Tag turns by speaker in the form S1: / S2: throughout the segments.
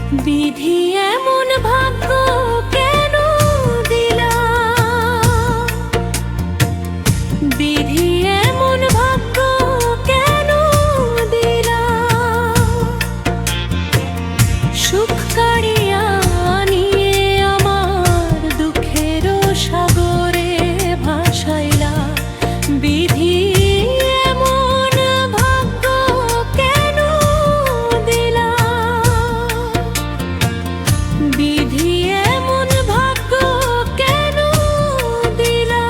S1: বিধি এমন ভাগ্য কেন দিলা, বিধি এমন ভাগ্য কেন দিলা, সুখ কাড়িয়া নিয়ে আমার দুঃখের সাগরে ভাসাইলা। বিধি এমন ভাগ্য কেন দিলা, বিধি এমন ভাগ্য কেন দিলা।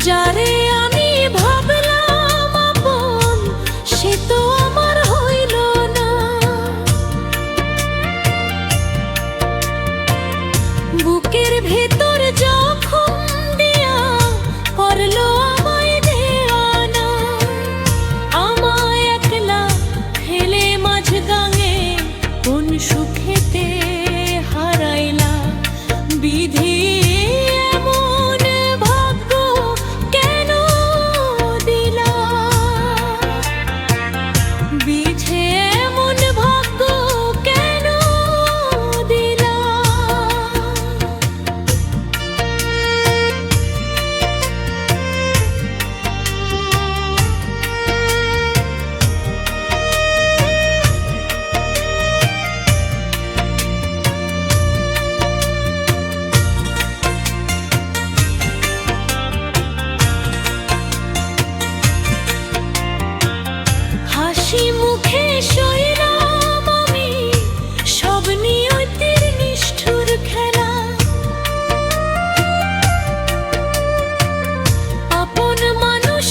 S1: যারে আমি ভাবলাম আপন, সে তো আমার হইল না। বুকের ভেতর যখন দিয়া করলো আমায় দেওয়ানা, আমায় একলা ফেলে মাঝ গাঙে কোন সুখেতে হারাইলা। বিধি এমন ভাগ্য কেন দিলা, বিধি এমন ভাগ্য কেন দিলা। হাসি মুখে সইলাম আমি সব নিয়তির নিষ্ঠুর খেলা। আপন মানুষ